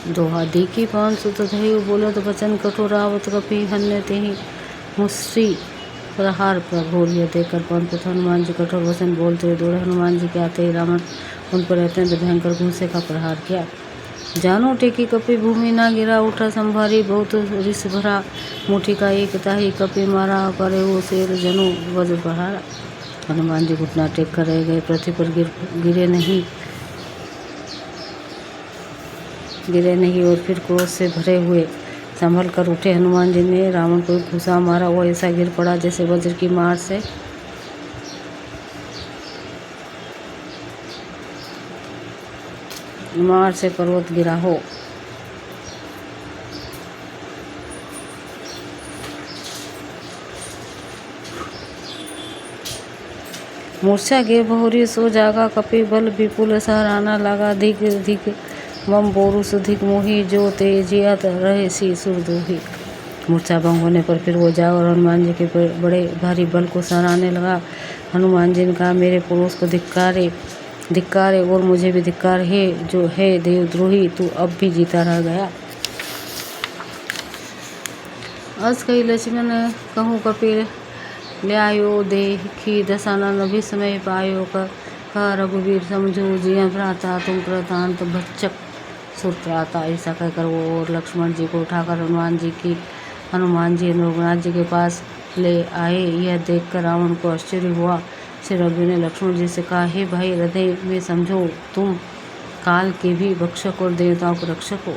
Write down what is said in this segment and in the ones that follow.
दोहा देखी पान सुत धयु बोलत बचन कठोरावत कपि हन्य तेहि मुश्री प्रहार प्रघोर। यह देखकर पवन पुत्र हनुमान जी कठोर वचन बोलते हुए दौड़े। हनुमान जी के आते ही रावण उन पर अत्यंत भयंकर घूंसे का प्रहार किया। जानो टेकी कपि भूमि ना गिरा, उठा संभारी बहुत रिस भरा। मुठी का एक ताही कपि मारा, करे वो शेर जनु वज्र प्रहारा। हनुमान जी घुटना टेक कर रह गए, पृथ्वी पर गिरे नहीं और फिर क्रोध से भरे हुए संभल कर उठे। हनुमान जी ने रावण को घुसा मारा, वो ऐसा गिर पड़ा जैसे वज्र की मार से पर्वत गिरा हो। मूर्छा गिर बहुरी सो जागा, कपि बल विपुल सहराना लगा। धिक धिक मम बोरु सुधिक मोही, जो तेजियत रहे सी सुरदोही। मूर्छा भंग होने पर फिर वो जागा और हनुमान जी के बड़े भारी बल को सहराने लगा। हनुमान जी ने कहा, मेरे पुरुष को धिक्कारे और मुझे भी धिक्कार है, जो है देवद्रोही, तू अब भी जीता रह गया। अस कही लक्ष्मण कहूँ कपिल ल्यायो, देखी दशानन विस्मय पायो। कह रघुवीर समझो जिया भ्राता, तुम कृतांत भक्षक सुरत्राता। ऐसा कहकर वो और लक्ष्मण जी को उठाकर हनुमान जी रघुनाथ जी के पास ले आए। यह देखकर रावण को आश्चर्य हुआ। श्री रघु ने लक्ष्मण जी से कहा, हे भाई, हृदय में समझो तुम काल के भी भक्षक और देवताओं के रक्षक हो।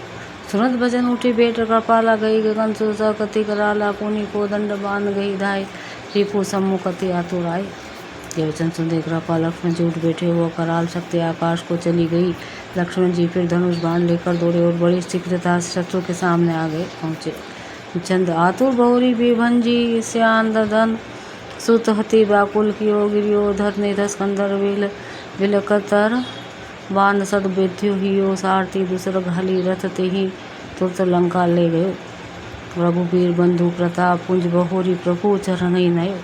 सुनत भजन उठी बेट कृपाला, गई गगन सुसा कति कराला। पुनि को दंड बान गई धाय, रिपु सम्मुख अति आतुर आए। ये वचन सुनते कृपा लक्ष्मण जी उठ बैठे। वो कराल शक्ति आकाश को चली गई। लक्ष्मण जी फिर धनुष बाण लेकर दौड़े और बड़ी शीघ्रता से शत्रु के सामने पहुंचे। चंद आतुर बहुरी विभंजी, श्यान सुत हति व्याकुल कियो। गिरियोधर निधर स्कंदर विलकतर, बाण सद बेध्यो हियो। सारथी दूसर घाली रथ तेहि, तुरत लंका ले गयो। रघुबीर बंधु प्रताप, पुंज बहोरी प्रभु चरण ही नयो।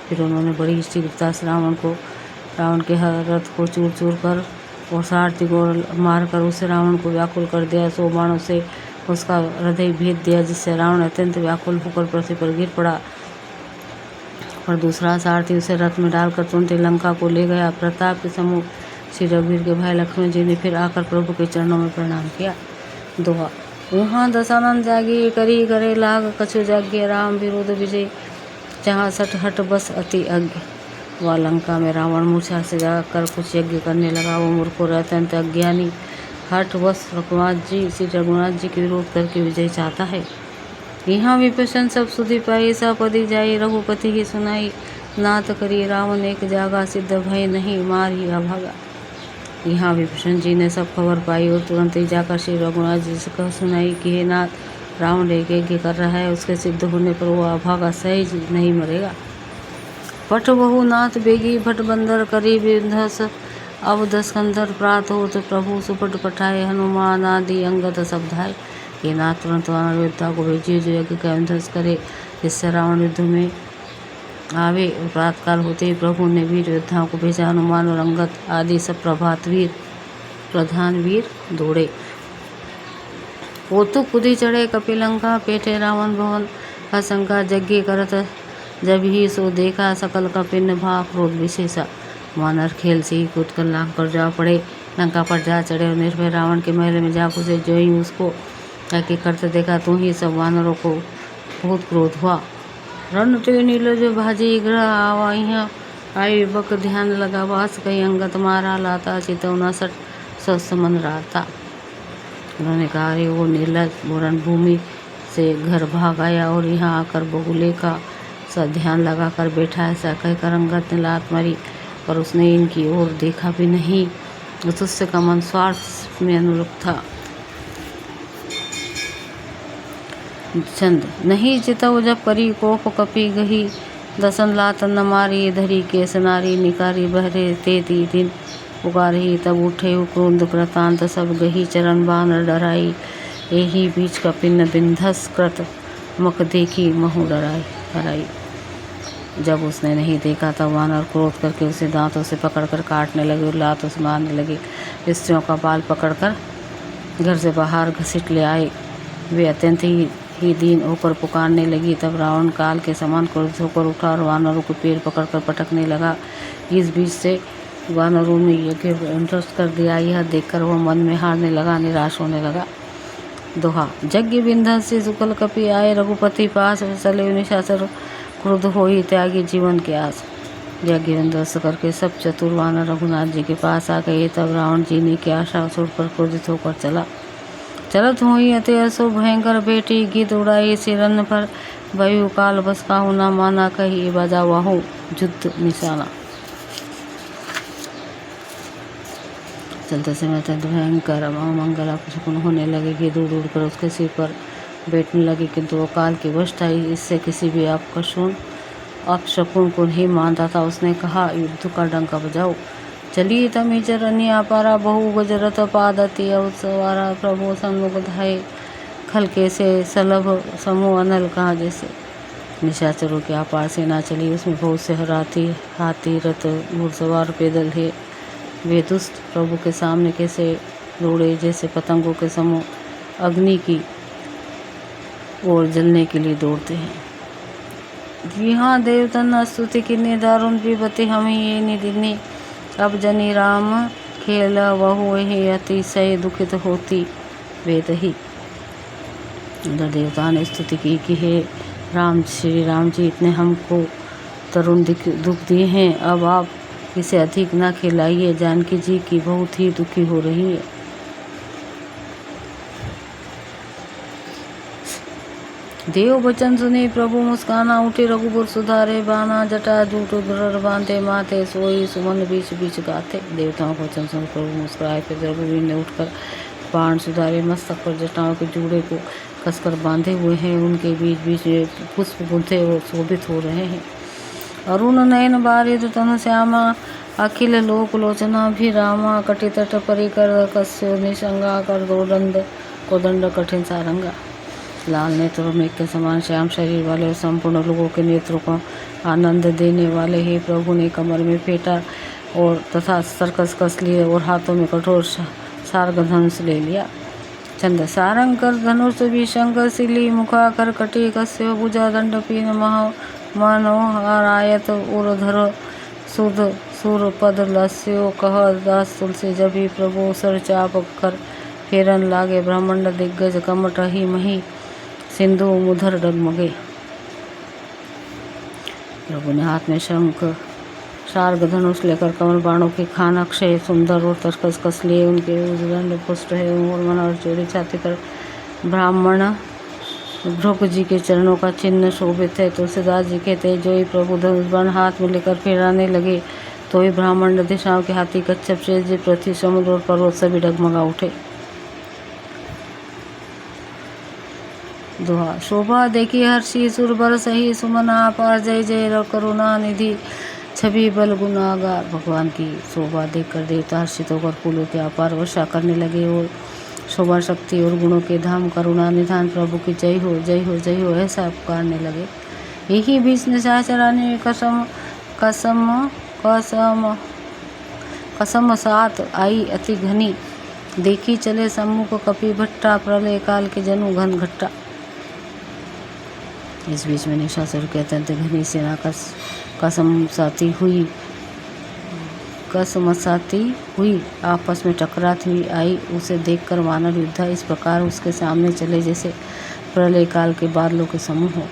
फिर उन्होंने बड़ी शीघ्रता से रावण के रथ को चूर चूर कर और सारथी को मारकर उसे रावण को व्याकुल कर दिया। 100 बाणों से उसका हृदय भेद दिया, जिससे रावण अत्यंत व्याकुल होकर पृथ्वी पर गिर पड़ा। पर दूसरा सारथी उसे रथ में डालकर तुरंत लंका को ले गया। प्रताप के सम्मुख श्री रघुवीर के भाई लक्ष्मण जी ने फिर आकर प्रभु के चरणों में प्रणाम किया। दोहा उहाँ दशानन जागी, करी करे लाग। कछु यज्ञ राम विरोध विजय, जहाँ सठ हट बस अति अज्ञ। वह लंका में रावण मूर्छा से जाकर कुछ यज्ञ करने लगा। वो मूर्ख और अत्यंत अज्ञानी हठ बस श्री रघुनाथ जी के विरोध करके विजय चाहता है। यहाँ विभीषण सब सुधि पाई, सपदि जाई रघुपति ही सुनाई। नाथ करी रावण एक जागा, सिद्ध भय नहीं मार ही अभागा। यहाँ विभीषण जी ने सब खबर पाई और तुरंत ही जाकर श्री रघुनाथ जी से कह सुनाई कि हे नाथ, रावण एक यज्ञ कर रहा है, उसके सिद्ध होने पर वो अभागा सहज नहीं मरेगा। पट बहु नाथ बेगी, भट बंदर करी विध्वंस। अब दस्कंधर प्रात हो तो प्रभु सुपट पठाए। हनुमान आदि अंगद सब धाय। ये नाथ तुरंत वानर योद्धा को भेजिए, जो यज्ञ का विध्वंस करे, जिससे रावण युद्ध में आवे। प्रातकाल होते ही प्रभु ने वीर योद्धाओं को भेजा। हनुमान और अंगद आदि सब प्रधान वीर दौड़े। वो तो कुदी चढ़े कपिलंका, पेटे रावण भवन आशंका। यज्ञ करत जब ही सो देखा, सकल कपिन भा क्रोध विशेषा। वानर खेल से ही कूद कर लांग पर जा पड़े, लंका पर जा चढ़े और निर्भय रावण के महल में जा घुसे। जो ही उसको यज्ञ करते देखा, तो ही सब वानरों को बहुत क्रोध हुआ। रण ते नीलज भाजी ग्रह आवा, यहाँ आई बक ध्यान लगा। वास कही अंगत मारा लाता, चितौना सट समन रहता। उन्होंने कहा, अरे वो नीलज रण भूमि से घर भाग आया और यहाँ आकर बहुले का सा ध्यान लगा कर बैठा। ऐसा कहकर अंगत ने लात मारी, पर उसने इनकी ओर देखा भी नहीं। उससे का मन स्वार्थ में अनुरक्त था। छंद नहीं चितव जब करी कोप कपि गही, दसन लात न मारी धरी केस नारी। निकारी बहरे तेती दिन पुकारही, तब उठे क्रोध कृतांत सब गही। चरण बानर डराई, एही बीच कपिन बिंधस कृत, मक देखी महु डराई। जब उसने नहीं देखा तब वानर क्रोध करके उसे दांतों से पकड़कर काटने लगे और लातों से मारने लगे। स्त्रियों का बाल पकड़कर घर से बाहर घसीट ले आए। वे अत्यंत ही दीन होकर पुकारने लगी। तब रावण काल के समान क्रोधित होकर उठा और वानरों के पैर पकड़कर पटकने लगा। इस बीच से वानरों ने यज्ञ ध्वस्त कर दिया। यह देखकर वह मन में हारने लगा, निराश होने लगा। दोहा। यज्ञ विंध्य से शुक्ल कपि आए, रघुपति पास चले निशाचर क्रुद्ध होई, त्यागी जीवन के आस। यज्ञ ध्वस्त करके सब चतुर वानर रघुनाथ जी के पास आ गए। तब रावण जीने की आशा छोड़कर क्रोधित होकर चला। चलत हुई अति असो भयंकर बेटी, गिद्ध उड़ाई सिरन पर, वायु काल बस काहू ना माना, कही बजा वाहू युद्ध निशाना। चलते समय अत्यंत भयंकर अमंगल अपशकुन होने लगे। गिद्ध उड़ उड़ कर उसके सिर पर बैठने लगे, किंतु वो काल की वश था, इससे किसी भी अपशकुन को नहीं मानता था। उसने कहा, युद्ध का डंका बजाओ। चलिए तमी चरनी अपारा, बहु गजरत पादति अवसवारा, प्रभु सन्मुख धाये, खल कैसे सलभ समूह अनल कहाँ जैसे। निशाचरों की अपार सेना चली। उसमें बहुत से हाथी रथ घुड़सवार पैदल है। वे दुष्ट प्रभु के सामने कैसे दौड़े, जैसे पतंगों के समूह अग्नि की ओर जलने के लिए दौड़ते हैं। जी हाँ, देवतन स्तुति किन्नी दारुण विपत्ति हमें ये निदिनी, अब जनी राम खेल वहु ही अतिशय दुखित होती वेद ही। उधर देवता ने स्तुति की कि हे श्री राम जी, इतने हमको तरुण दुख दिए हैं, अब आप इसे अधिक न खिलाइए। जानकी जी की बहुत ही दुखी हो रही है। देव बचन सुने प्रभु मुस्काना, उठे रघुबर सुधारे बाना, जटा जूट धुरर बांधे माथे, सोई सुमन बीच बीच गाथे। देवताओं को वचन सुन प्रभु मुस्कुराए। फिर रघुवीर ने उठकर बाण सुधारे। मस्तक पर जटाओं के जूड़े को कसकर बांधे हुए हैं। उनके बीच बीच में पुष्प गुंथे और शोभित हो रहे हैं। अरुण नयन बारिद तनु श्यामा, अखिल लोक लोचना भी रामा, कटि तट परिकर कस्यो निसंगा, कर दो कोदंड कठिन सारंगा। लाल नेत्रों में के समान श्याम शरीर वाले और संपूर्ण लोगों के नेत्रों को आनंद देने वाले ही प्रभु ने कमर में फेंटा और तथा सरकस कस लिए और हाथों में कठोर सार्ग धनुष ले लिया। छंद। सारंग कर धनुष भी शंकर शिली, मुखा कर कटी कस्य भुजा, दंड पीन मनोहरायत उर्धर सुध सुर पद लस्यो, कह दास तुलसी जभी प्रभु सर चाप कर, फेरन लागे ब्रह्मांड दिग्गज, कमट ही मही सिंधु मुधर डगमगे। प्रभु ने हाथ में शंख सार्ग धनुष लेकर कमल बाणों की खान अक्षय सुंदर और तरकस कस लिए। उनके उदंड पुष्ट है और मनोहर चोरी छाती पर ब्राह्मण भृगु जी के चरणों का चिन्ह शोभित है। तुलसीदास जी कहते, जो ही प्रभु धनुष बाण हाथ में लेकर फेराने लगे, तो ही ब्राह्मण दिशाओं के हाथी कच्छप शेष जी, पृथ्वी समुद्र और पर्वत सभी डगमगा उठे। दोहा। शोभा देखी हर्षि सुरबर सही, सुमना अपार जय जय करुणा निधि, छवि बल गुनागार। भगवान की शोभा देखकर देवता हर्षित होकर फूलों के अपार वर्षा करने लगे और शोभा शक्ति और गुणों के धाम करुणा निधान प्रभु की जय हो जय हो जय हो ऐसा पुकारने लगे। यही बीच निशाचरा ने कसम साथ आई अति घनी, देखी चले सम्मुख कपि भट्टा, प्रलय काल के जनु घन घट्टा। इस बीच में निशाचर के अत्यंत घनी सेना कसमसाती हुई आपस में टकराती हुई आई। उसे देखकर वानर योद्धा इस प्रकार उसके सामने चले जैसे प्रलय काल के बादलों के समूह हो।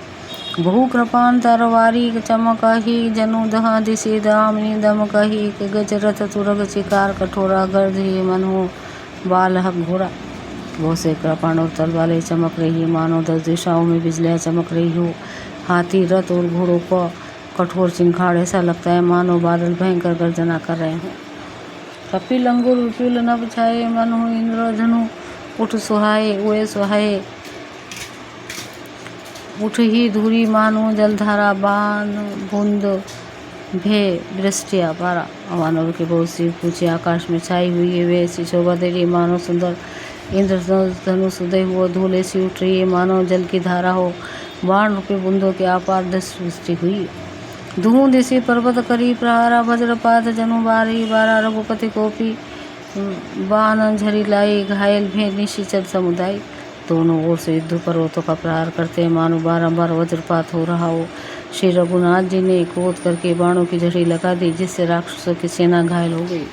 बहु कृपान तरवारी चमकही, जनु दहा दिशे दामिनी दमकही, गजरथ तुरग चिकार कठोरा, गर्द ही मन हो बालह घोरा। बहुत से कृपाण और तलवारें चमक रही है, मानो 10 दिशाओं में बिजलियाँ चमक रही हो। हाथी रथ और घोड़ों को कठोर चिंखाड़ ऐसा लगता है मानो बादल भयंकर गर्जना कर रहे हों। कपिल अंगुर विपुल नभ छाये, मन हो इंद्र धनु उठ सुहाए, उए सुहाए उठ ही धूरी, मानो जलधारा बान बूंद भे वृष्टिया पारा। वानरों की बहुत सी पूछे आकाश में छाई हुई है, वे ऐसी शोभा दे रही मानो सुंदर इंद्र धनुष उदय हुआ धूल ऐसी उठ रही है मानो जल की धारा हो। बाण रूपी बूंदों के अपार दृष्टि हुई। धूं दिशी पर्वत करी प्रहारा, वज्रपात जनु बारी बारा, रघुपति कोपी बाण झरी लाई, घायल भी निशाचर समुदाय। दोनों ओर से युद्ध पर्वतों का प्रहार करते हैं, मानो बारंबार वज्रपात हो रहा हो। श्री रघुनाथ जी ने क्रोध करके बाणों की झड़ी लगा दी, जिससे राक्षसों की सेना घायल हो गई।